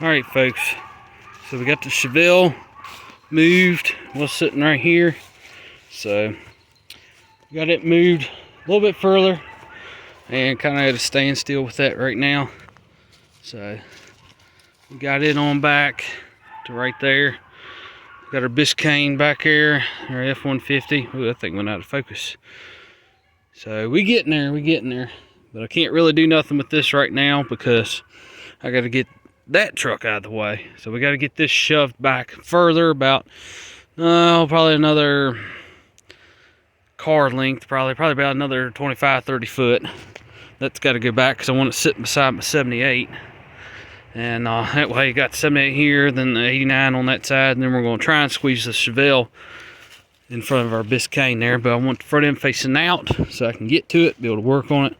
Alright folks, so we got the Chevelle moved, was sitting right here, so we got it moved a little bit further and kind of at a standstill with that right now. So we got it on back to right there. Got our Biscayne back there, our F-150. Ooh, that thing went out of focus. So we getting there, but I can't really do nothing with this right now because I got to get that truck out of the way. So we got to get this shoved back further, about probably another car length, probably about another 25-30 foot. That's got to go back because I want it sitting beside my 78, and that way you got the 78 here, then the 89 on that side, and then we're going to try and squeeze the Chevelle in front of our Biscayne there. But I want the front end facing out so I can get to it, be able to work on it,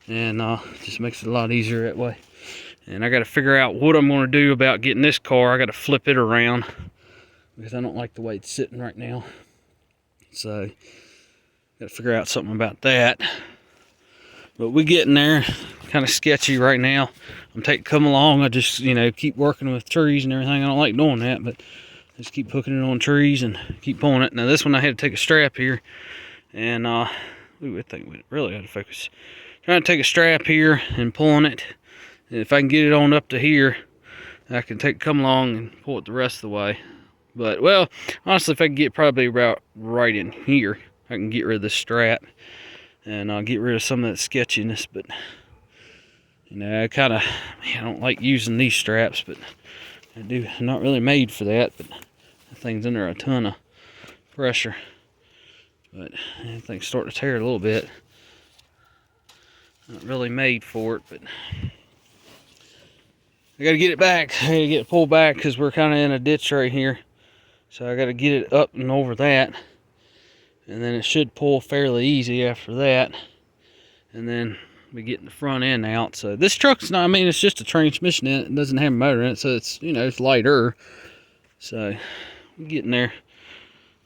and just makes it a lot easier that way. And I got to figure out what I'm going to do about getting this car. I got to flip it around because I don't like the way it's sitting right now. So got to figure out something about that. But we're getting there. Kind of sketchy right now. I'm come along. I just, keep working with trees and everything. I don't like doing that, but I just keep hooking it on trees and keep pulling it. Now this one I had to take a strap here, and ooh, that thing went really out of focus. Trying to take a strap here and pulling it. And if I can get it on up to here, I can come along and pull it the rest of the way. But, well, honestly, if I can get probably about right in here, I can get rid of this strap. And I'll get rid of some of that sketchiness. But, I kind of, I don't like using these straps, but I do. I'm not really made for that. But that thing's under a ton of pressure. But that thing's starting to tear a little bit. Not really made for it, but I gotta get it back. I gotta get it pulled back because we're kind of in a ditch right here. So I gotta get it up and over that. And then it should pull fairly easy after that. And then we get the front end out. So this truck's not, it's just a transmission in it. It doesn't have a motor in it. So it's, it's lighter. So we're getting there.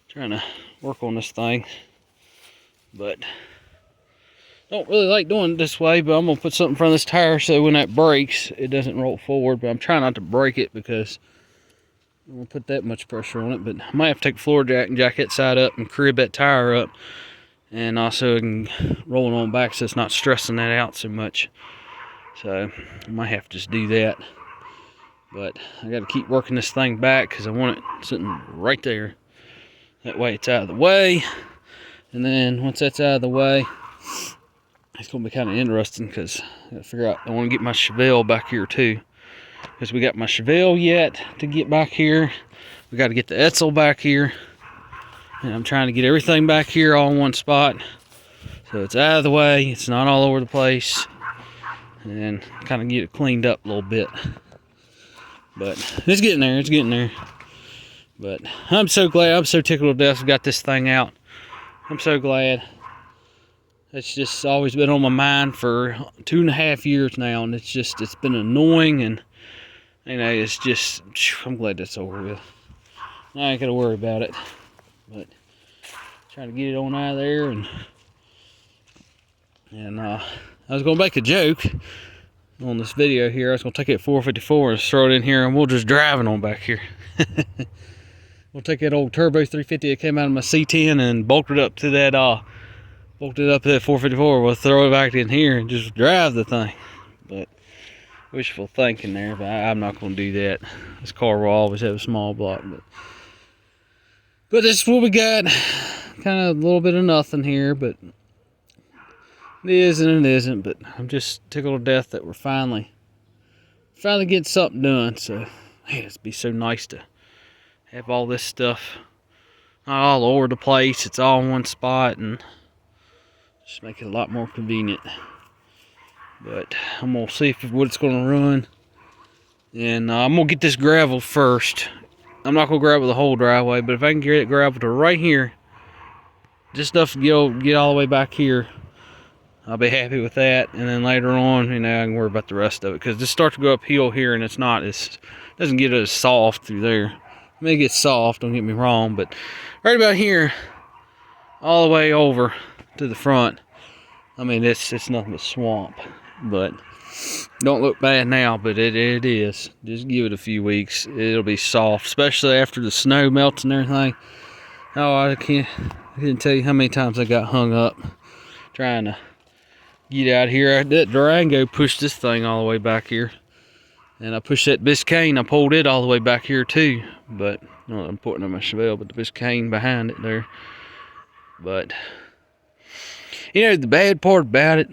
Trying to work on this thing. But don't really like doing it this way, but I'm going to put something in front of this tire so when that breaks, it doesn't roll forward. But I'm trying not to break it because I don't want to put that much pressure on it. But I might have to take the floor jack and jack that side up and crib that tire up. And also I can roll it on back so it's not stressing that out so much. So I might have to just do that. But I got to keep working this thing back because I want it sitting right there. That way it's out of the way. And then once that's out of the way, it's going to be kind of interesting because I got to figure out, I want to get my Chevelle back here too. Because we got my Chevelle yet to get back here. We got to get the Etzel back here. And I'm trying to get everything back here all in one spot. So it's out of the way. It's not all over the place. And kind of get it cleaned up a little bit. But it's getting there. It's getting there. But I'm so glad. I'm so tickled to death we got this thing out. I'm so glad. It's just always been on my mind for 2.5 years now, and it's been annoying, and it's just, I'm glad that's over with. I ain't gotta worry about it, but trying to get it on out of there, and I was gonna make a joke on this video here. I was gonna take it 454 and throw it in here, and we'll just drive it on back here. We'll take that old turbo 350 that came out of my C10 and bolted it up to that 454. We'll throw it back in here and just drive the thing. But wishful thinking there, but I'm not going to do that. This car will always have a small block. But this is what we got. Kind of a little bit of nothing here, but it is and it isn't. But I'm just tickled to death that we're finally getting something done. So, man, it'd be so nice to have all this stuff not all over the place. It's all in one spot and just make it a lot more convenient. But I'm going to see what it's going to run. And I'm going to get this gravel first. I'm not going to gravel the whole driveway, but if I can get it gravel to right here, just enough to get all the way back here, I'll be happy with that. And then later on, I can worry about the rest of it. Because this starts to go uphill here, and it doesn't get as soft through there. It may get soft, don't get me wrong, but right about here, all the way over to the front, it's nothing but swamp. But Don't look bad now, but it is. Just give it a few weeks. It'll be soft, especially after the snow melts and everything. Oh, I couldn't tell you how many times I got hung up trying to get out here. That Durango pushed this thing all the way back here. And I pushed that Biscayne, I pulled it all the way back here too. But, I'm pointing at my Chevelle, but the Biscayne behind it there. But, the bad part about it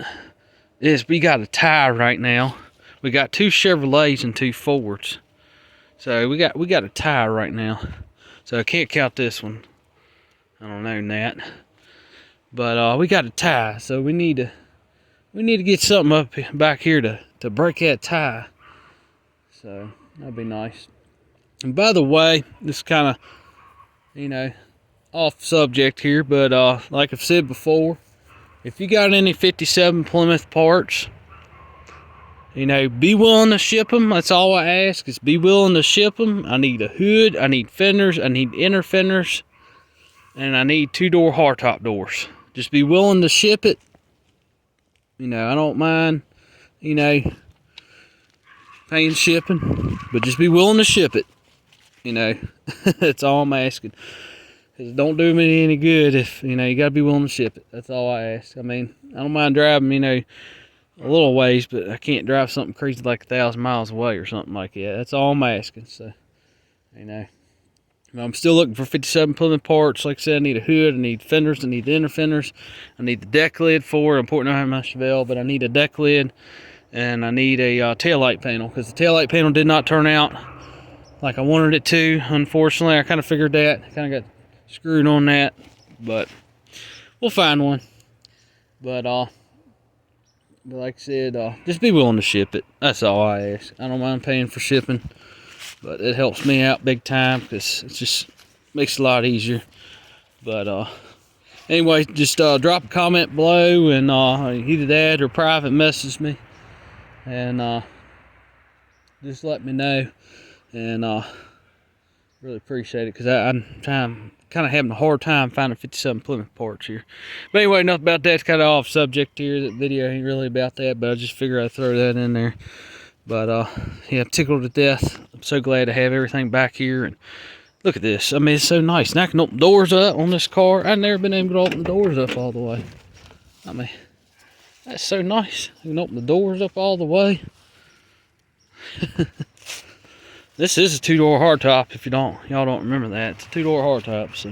is we got a tie right now. We got 2 Chevrolets and 2 Fords. So we got a tie right now. So I can't count this one. I don't know that. But we got a tie, so we need to get something up back here to break that tie. So that'd be nice. And by the way, this is kind of, off subject here, but like I've said before, if you got any 57 Plymouth parts, be willing to ship them. That's all I ask, is be willing to ship them. I need a hood, I need fenders, I need inner fenders, and I need 2-door hardtop doors. Just be willing to ship it. I don't mind, paying shipping, but just be willing to ship it. That's all I'm asking. Cause it don't do me any good if you gotta be willing to ship it. That's all I ask. I mean, I don't mind driving, a little ways, but I can't drive something crazy like 1,000 miles away or something like that. That's all I'm asking. So, I'm still looking for 57 Plymouth parts. Like I said, I need a hood, I need fenders, I need the inner fenders, I need the deck lid for it. I'm pointing out my Chevelle, but I need a deck lid. And I need a taillight panel, because the taillight panel did not turn out like I wanted it to. Unfortunately, I kind of figured that. I kind of got screwed on that, but we'll find one. But like I said, just be willing to ship it. That's all I ask. I don't mind paying for shipping, but it helps me out big time because it just makes it a lot easier. But anyway, just drop a comment below, and either that or private message me. And just let me know, and really appreciate it, because I'm kind of having a hard time finding 57 Plymouth parts here. But anyway, enough about that. It's kind of off subject here. That video ain't really about that, but I just figured I'd throw that in there. But yeah, I'm tickled to death. I'm so glad to have everything back here. And look at this. I mean, it's so nice. Now I can open the doors up on this car. I've never been able to open the doors up all the way. I mean, that's so nice. You can open the doors up all the way. This is a 2-door hardtop. If y'all don't remember that, it's a 2-door hardtop. So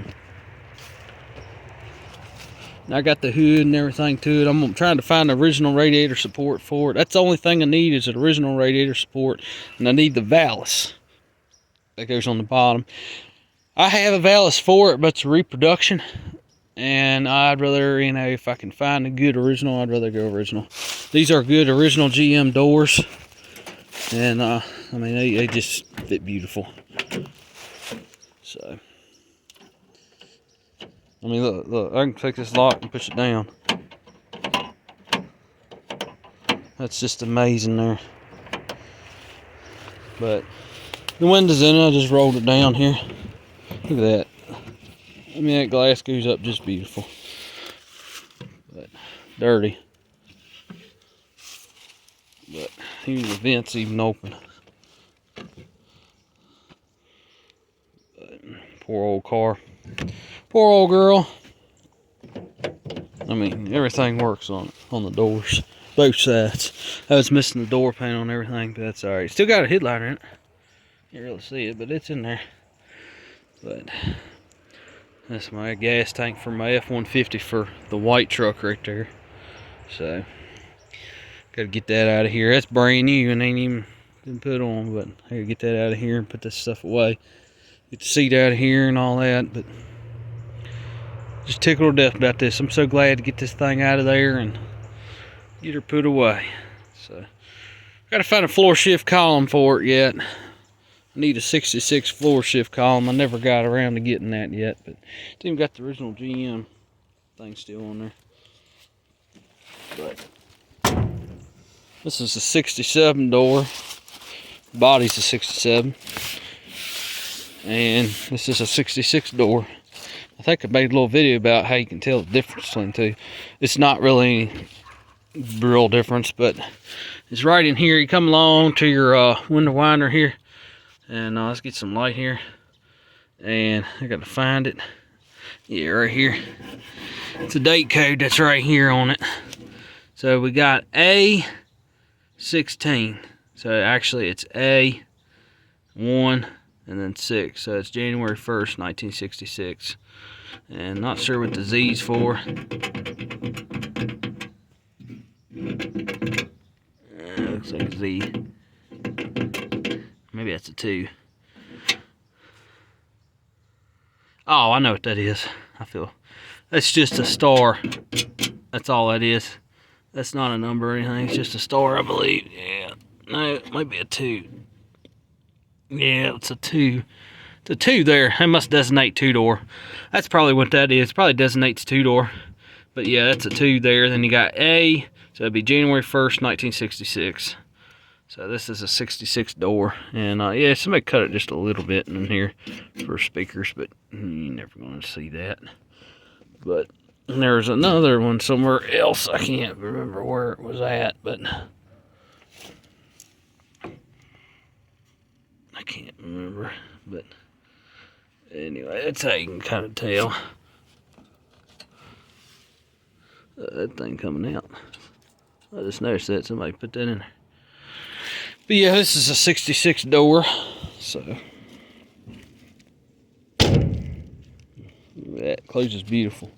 I got the hood and everything to it. I'm trying to find the original radiator support for it. That's the only thing I need, is an original radiator support, and I need the valance that goes on the bottom. I have a valance for it, but it's a reproduction. And I'd rather, if I can find a good original, I'd rather go original. These are good original GM doors. And, I mean, they just fit beautiful. So, I mean, look, I can take this lock and push it down. That's just amazing there. But, the window's in it, I just rolled it down here. Look at that. I mean, that glass goes up just beautiful. But dirty. But here's the vents even open. But poor old car. Poor old girl. I mean, everything works on the doors. Both sides. I was missing the door panel and everything, but that's alright. Still got a headlight in it. Can't really see it, but it's in there. But that's my gas tank for my F-150 for the white truck right there. So, gotta get that out of here. That's brand new and ain't even been put on, but I gotta get that out of here and put this stuff away. Get the seat out of here and all that, but just tickled to death about this. I'm so glad to get this thing out of there and get her put away. So, gotta find a floor shift column for it yet. I need a 66 floor shift column. I never got around to getting that yet, but it's even got the original GM thing still on there. But this is a 67 door. Body's a 67. And this is a 66 door. I think I made a little video about how you can tell the difference between the two. It's not really real difference, but it's right in here. You come along to your window winder here, and let's get some light here. And I got to find it. Yeah, right here. It's a date code that's right here on it. So we got A16. So actually it's A1 and then 6. So it's January 1st, 1966. And not sure what the Z's for. Looks like a Z. Maybe that's a 2. Oh, I know what that is. I feel that's just a star. That's all that is. That's not a number or anything. It's just a star, I believe. Yeah. No, it might be a 2. Yeah, it's a 2. It's a 2 there. That must designate 2-door. That's probably what that is. Probably designates 2-door. But yeah, that's a 2 there. Then you got A. So it'd be January 1st, 1966. So this is a 66 door. And yeah, somebody cut it just a little bit in here for speakers, but you're never going to see that. But there's another one somewhere else. I can't remember where it was at, but I can't remember. But anyway, that's how you can kind of tell. That thing coming out. I just noticed that somebody put that in there. But yeah, this is a 66 door, so that closes beautiful.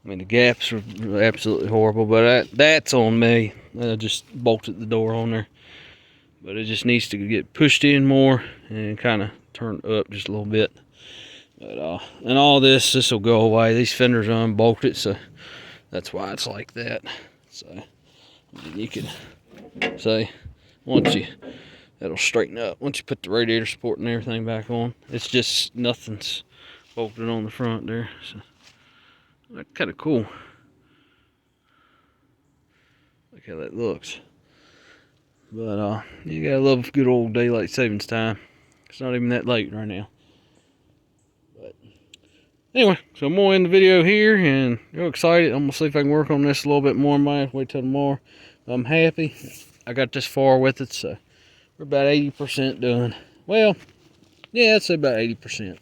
I mean, the gaps are absolutely horrible, but that's on me. I just bolted the door on there, but it just needs to get pushed in more and kind of turned up just a little bit. But and all this will go away. These fenders are unbolted, so that's why it's like that. So you can say that'll straighten up once you put the radiator support and everything back on. It's just nothing's bolted on the front there, so that's kind of cool. Look how that looks. But you gotta love good old daylight savings time. It's not even that late right now. But anyway, so I'm gonna end the video here, and you're excited. I'm gonna see if I can work on this a little bit more. Might have to wait till tomorrow. I'm happy I got this far with it, so we're about 80% done. Well, yeah, I'd say about 80%.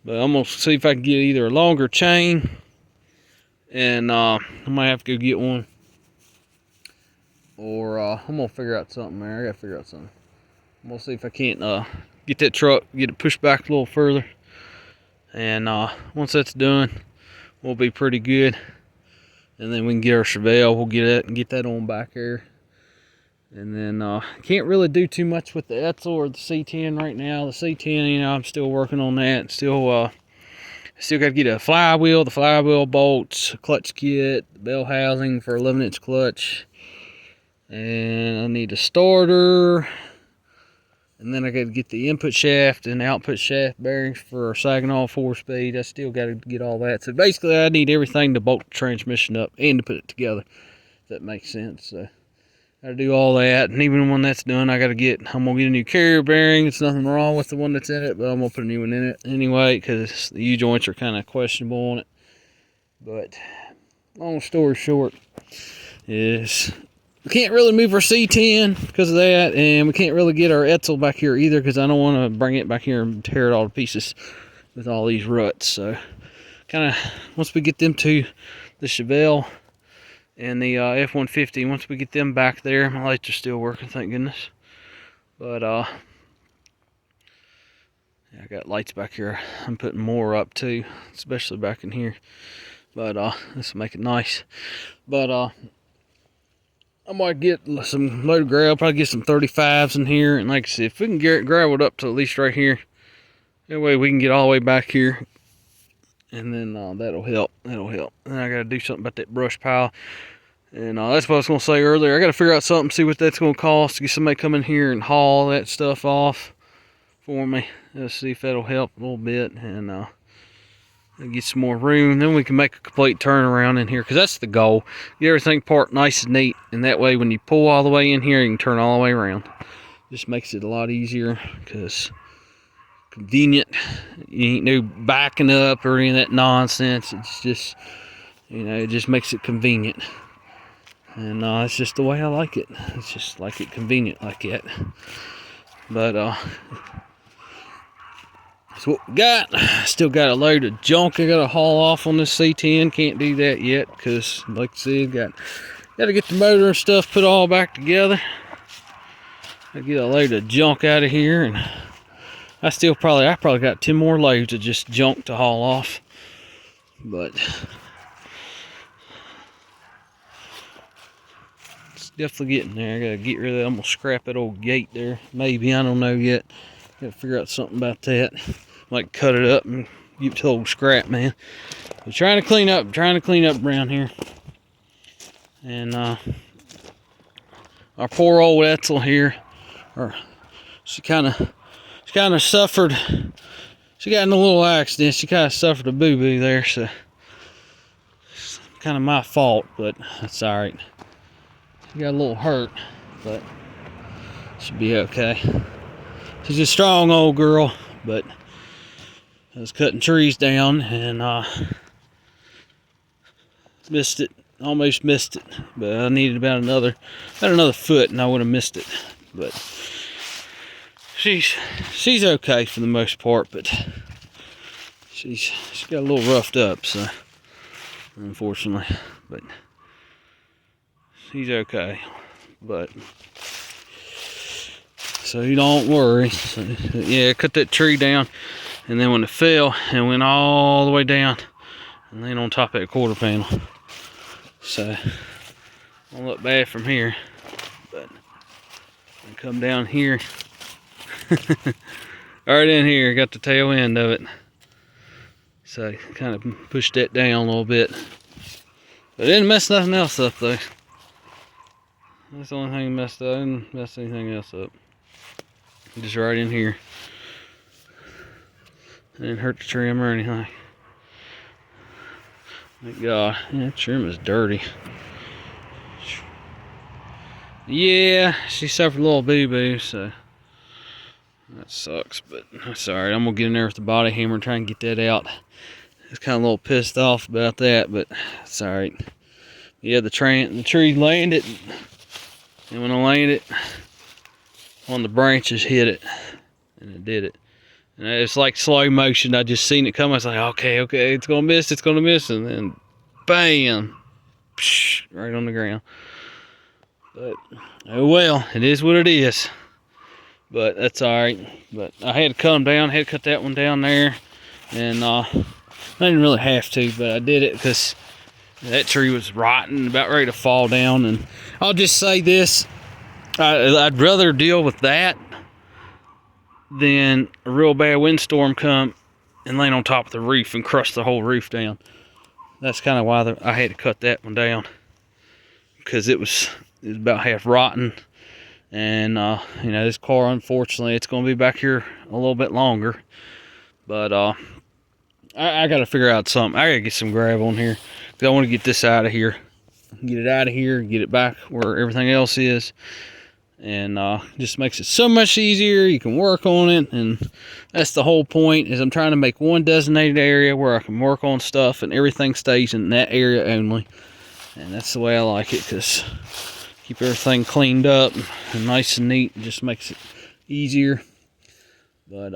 But I'm gonna see if I can get either a longer chain, and I might have to go get one, or I'm gonna figure out something there. I gotta figure out something. I'm gonna see if I can't get that truck, get it pushed back a little further, and once that's done, we'll be pretty good. And then we can get our Chevelle. We'll get it and get that on back there. And then can't really do too much with the Etzel or the C10 right now. The C10, you know, I'm still working on that. Still got to get a flywheel, the flywheel bolts, clutch kit, the bell housing for 11-inch clutch, and I need a starter. And then I got to get the input shaft and output shaft bearings for Saginaw 4-speed. I still got to get all that. So basically, I need everything to bolt the transmission up and to put it together. If that makes sense. So got to do all that, and even when that's done, I'm gonna get a new carrier bearing. It's nothing wrong with the one that's in it, but I'm gonna put a new one in it anyway because the U-joints are kind of questionable on it. But long story short is we can't really move our C10 because of that, and we can't really get our Etzel back here either because I don't want to bring it back here and tear it all to pieces with all these ruts. So kind of once we get them to the Chevelle and the F-150, once we get them back there, my lights are still working, thank goodness. But yeah, I got lights back here. I'm putting more up too, especially back in here. But this will make it nice. But I might get some load of gravel, probably get some 35s in here, and like I said, if we can get graveled up to at least right here, that way we can get all the way back here, and then that'll help. And I gotta do something about that brush pile. And that's what I was going to say earlier. I got to figure out something, see what that's going to cost. Get somebody come in here and haul that stuff off for me. Let's see if that'll help a little bit. And get some more room. Then we can make a complete turnaround in here. Because that's the goal. Get everything parked nice and neat. And that way when you pull all the way in here, you can turn all the way around. Just makes it a lot easier. Because convenient. You ain't no backing up or any of that nonsense. It's just, you know, it just makes it convenient. And it's just the way I like it. It's just like it convenient like that. But that's what we got. Still got a load of junk I gotta haul off on this C10. Can't do that yet because, like I said, got to get the motor and stuff put all back together. I get a load of junk out of here, and I probably got 10 more loads of just junk to haul off. But it's definitely getting there. I gotta get rid of that. I'm gonna scrap that old gate there. Maybe, I don't know yet. Gotta figure out something about that. Like cut it up and get to old scrap, man. I'm trying to clean up around here. And our poor old Etzel here, she kind of suffered. She got in a little accident. She kind of suffered a boo-boo there, so it's kind of my fault, but that's all right. She got a little hurt, but she'll be okay. She's a strong old girl, but I was cutting trees down and missed it. Almost missed it, but I needed about another foot, and I would have missed it. But she's okay for the most part, but she's got a little roughed up, so unfortunately, but she's okay. But so you don't worry. So, yeah, cut that tree down. And then when it fell, it went all the way down and then on top of that quarter panel. So, won't look bad from here, but I come down here, right in here, got the tail end of it. So, kind of pushed that down a little bit. But it didn't mess nothing else up though. That's the only thing messed up. I didn't mess anything else up. Just right in here. Didn't hurt the trim or anything. Thank God. Yeah, that trim is dirty. Yeah, she suffered a little boo-boo, so that sucks, but that's alright. I'm gonna get in there with the body hammer and try and get that out. I was kind of a little pissed off about that, but it's alright. Yeah, the tree landed, and when I landed, one of the branches hit it, and it did it. And it's like slow motion. I just seen it come. I was like, okay, it's gonna miss, and then bam, psh, right on the ground. But oh well, it is what it is. But that's all right. But I had to come down, had to cut that one down there, and I didn't really have to, but I did it because that tree was rotten, about ready to fall down. And I'll just say this: I'd rather deal with that than a real bad windstorm come and land on top of the roof and crush the whole roof down. That's kind of why I had to cut that one down, because it was about half rotten. And you know, this car, unfortunately, it's going to be back here a little bit longer. But I got to figure out something. I got to get some gravel in here, because I want to get this out of here, get it back where everything else is. And just makes it so much easier. You can work on it, and that's the whole point, is I'm trying to make one designated area where I can work on stuff and everything stays in that area only. And that's the way I like it, because keep everything cleaned up and nice and neat. It just makes it easier. But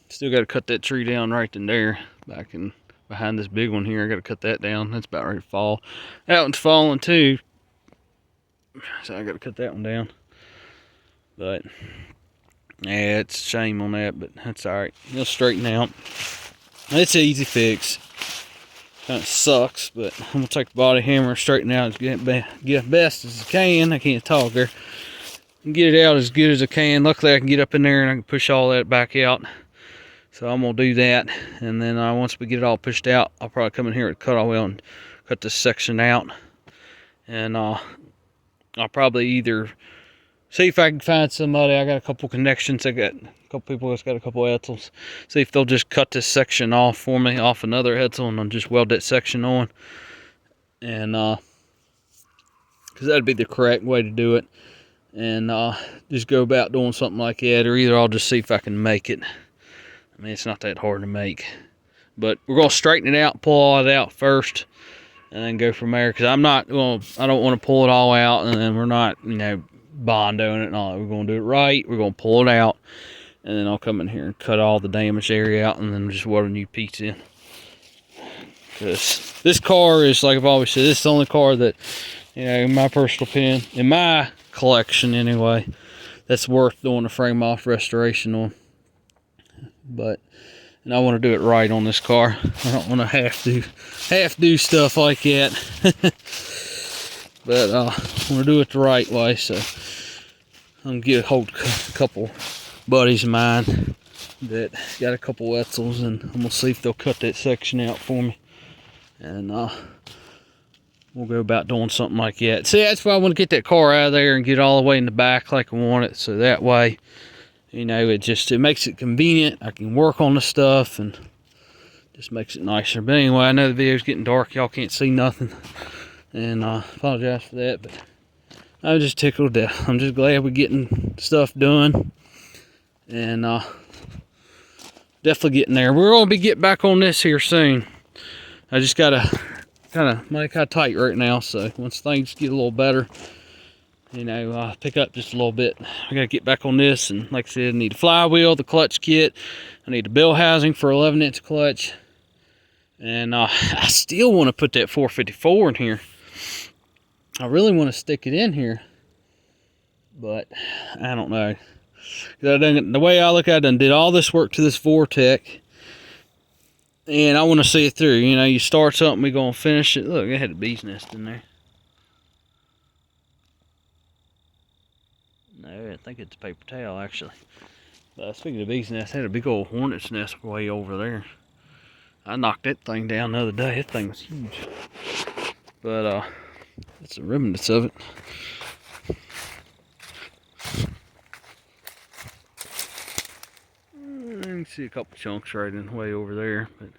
still got to cut that tree down right in there, back in behind this big one here. I got to cut that down. That's about ready to fall. That one's falling too, so I got to cut that one down. But yeah, it's a shame on that, but that's alright. It'll straighten out. It's an easy fix. Kind of sucks, but I'm gonna take the body hammer and straighten out as get best as I can. I can't talk there. Get it out as good as I can. Luckily, I can get up in there and I can push all that back out. So I'm gonna do that, and then once we get it all pushed out, I'll probably come in here with a cut wheel and cut this section out. And I'll probably either see if I can find somebody. I got a couple connections. I got a couple people that's got a couple Etzels. See if they'll just cut this section off for me, off another Etzel, and I'll just weld that section on. And because that'd be the correct way to do it. And just go about doing something like that, or either I'll just see if I can make it. I mean, it's not that hard to make. But we're gonna straighten it out, pull all it out first, and then go from there. Because I don't want to pull it all out, and then we're not, you know, bondoing it and all that. We're going to do it right. We're going to pull it out, and then I'll come in here and cut all the damaged area out, and then just weld a new piece in. Because this car is, like I've always said, this is the only car that, you know, in my personal opinion, in my collection anyway, that's worth doing a frame off restoration on. But, and I want to do it right on this car. I don't want to half do stuff like that. But I want to do it the right way. So I'm gonna get a couple buddies of mine that got a couple Wetzels, and I'm gonna see if they'll cut that section out for me, and we'll go about doing something like that. See, that's why I want to get that car out of there and get it all the way in the back like I want it, so that way, you know, it makes it convenient. I can work on the stuff and just makes it nicer. But anyway, I know the video's getting dark, y'all can't see nothing, and apologize for that, but I'm just tickled to death. I'm just glad we're getting stuff done, and definitely getting there. We're gonna get back on this here soon. I just gotta kind of tight right now, so once things get a little better, you know, pick up just a little bit. I gotta get back on this, and like I said, I need a flywheel, the clutch kit, I need a bill housing for 11-inch clutch, and I still want to put that 454 in here. I really want to stick it in here, but I don't know. The way I look at it, I done did all this work to this Vortec, and I want to see it through. You know, you start something, we're going to finish it. Look, it had a bee's nest in there. No, I think it's a paper towel, actually. But speaking of bee's nest, I had a big old hornet's nest way over there. I knocked that thing down the other day. That thing was huge. But, that's the remnants of it. You can see a couple chunks right in the way over there, but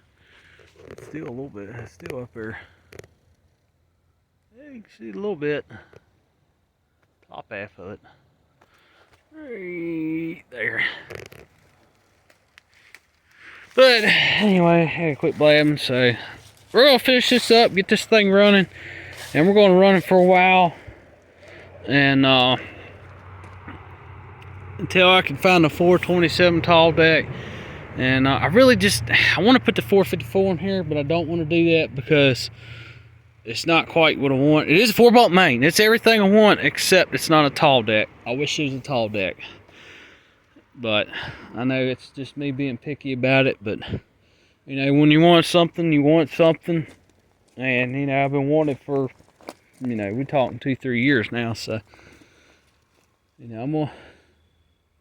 it's still a little bit, it's still up there. Yeah, you can see it a little bit. Top half of it. Right there. But anyway, I had to quit blabbing, so we're gonna finish this up, get this thing running, and we're gonna run it for a while, and until I can find a 427 tall deck. And I really I want to put the 454 in here, but I don't want to do that because it's not quite what I want. It is a 4-bolt main. It's everything I want, except it's not a tall deck. I wish it was a tall deck. But I know it's just me being picky about it. But, you know, when you want something, you want something. And, you know, I've been wanting it for, you know, we're talking 2-3 years now. So, you know,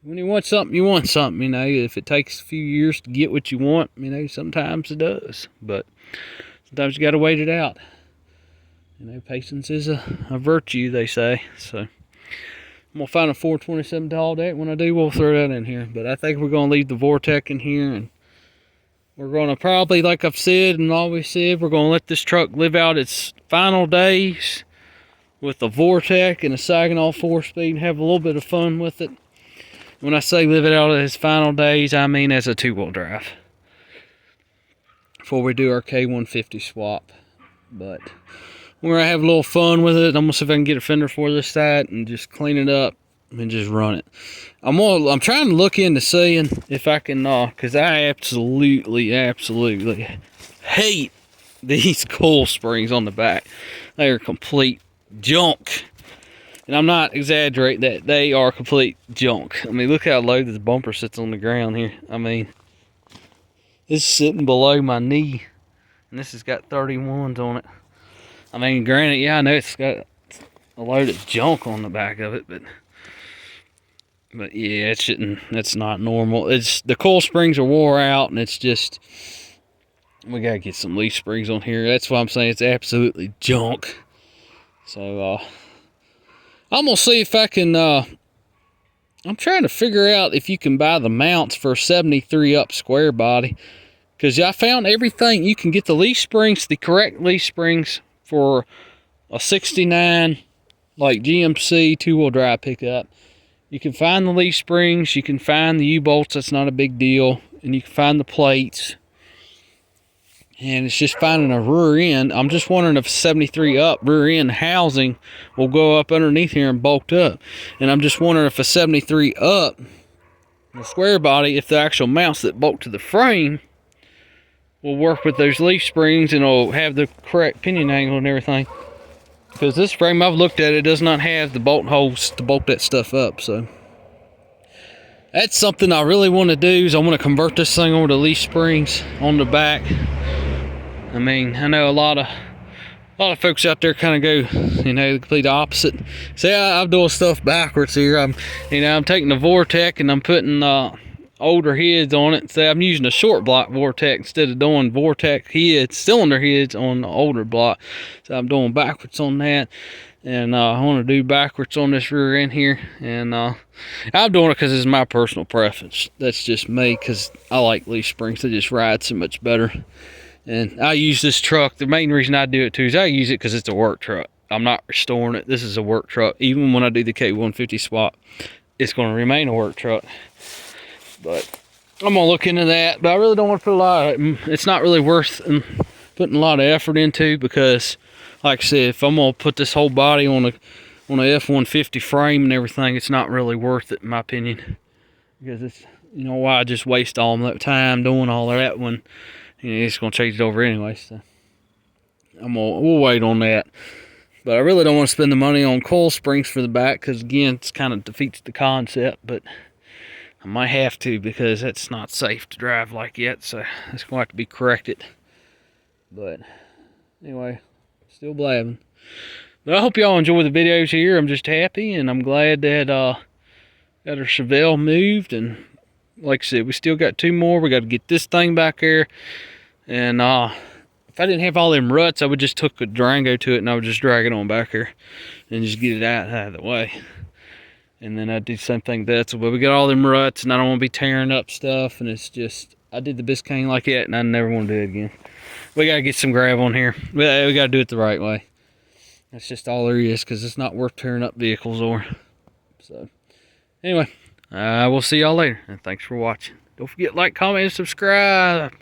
when you want something, you want something. You know, if it takes a few years to get what you want, you know, sometimes it does. But sometimes you got to wait it out. You know, patience is a virtue, they say. So I'm going to find a 427 tall deck. When I do, we'll throw that in here. But I think we're going to leave the Vortec in here. And we're going to probably, like I've said and always said, we're going to let this truck live out its final days with the Vortec and a Saginaw 4-speed and have a little bit of fun with it. When I say live it out at its final days, I mean as a 2-wheel drive. Before we do our K150 swap. But we're going to have a little fun with it. I'm going to see if I can get a fender for this side and just clean it up and just run it. I'm trying to look into seeing if I can, because I absolutely hate these coil springs on the back. They are complete junk. And I'm not exaggerating that. They are complete junk. I mean, look how low this bumper sits on the ground here. I mean, this is sitting below my knee. And this has got 31s on it. I mean, granted, yeah, I know it's got a load of junk on the back of it, but yeah, it shouldn't. That's not normal. It's the coil springs are wore out, and it's just we gotta get some leaf springs on here. That's why I'm saying it's absolutely junk. So I'm gonna see if I can. I'm trying to figure out if you can buy the mounts for a 73 up square body, because I found everything. You can get the leaf springs, the correct leaf springs for a 69 like GMC 2-wheel drive pickup. You can find the leaf springs, you can find the U-bolts, that's not a big deal, and you can find the plates. and it's just finding a rear end. I'm just wondering if 73 up rear end housing will go up underneath here and bolt up. And I'm just wondering if a 73 up, the square body, if the actual mounts that bolt to the frame will work with those leaf springs and it'll have the correct pinion angle and everything. Because this frame, I've looked at it, does not have the bolt holes to bolt that stuff up. So that's something I really want to do, is I want to convert this thing over to leaf springs on the back. I mean, I know a lot of folks out there kind of go, you know, the complete opposite. See, I'm doing stuff backwards here. I'm taking the Vortec and I'm putting older heads on it. Say I'm using a short block Vortec instead of doing Vortec heads, cylinder heads on the older block. So I'm doing backwards on that. And I want to do backwards on this rear end here. And I'm doing it because it's my personal preference. That's just me, because I like leaf springs. They just ride so much better. And I use this truck. The main reason I do it too is I use it because it's a work truck. I'm not restoring it. This is a work truck. Even when I do the K150 swap, it's going to remain a work truck. But I'm going to look into that. But I really don't want to put a lot of, it's not really worth putting a lot of effort into, because like I said, if I'm going to put this whole body on a F-150 frame and everything, it's not really worth it in my opinion. Because it's, you know, why just waste all that time doing all of that when, you know, it's going to change it over anyway. So we'll wait on that. But I really don't want to spend the money on coil springs for the back, because again, it's kind of defeats the concept. But I might have to, because it's not safe to drive like yet, so it's going to have to be corrected. But anyway, still blabbing. But I hope y'all enjoy the videos here. I'm just happy, and I'm glad that got our Chevelle moved. And like I said, we still got 2 more. We got to get this thing back there. And if I didn't have all them ruts, I would just took a Durango to it and I would just drag it on back here and just get it out of the way. And then I'd do the same thing to that. So, but we got all them ruts, and I don't want to be tearing up stuff. And it's just, I did the Biscayne like that, and I never want to do it again. We got to get some gravel on here. We got to do it the right way. That's just all there is, because it's not worth tearing up vehicles or. So, anyway, we'll see y'all later. And thanks for watching. Don't forget to like, comment, and subscribe.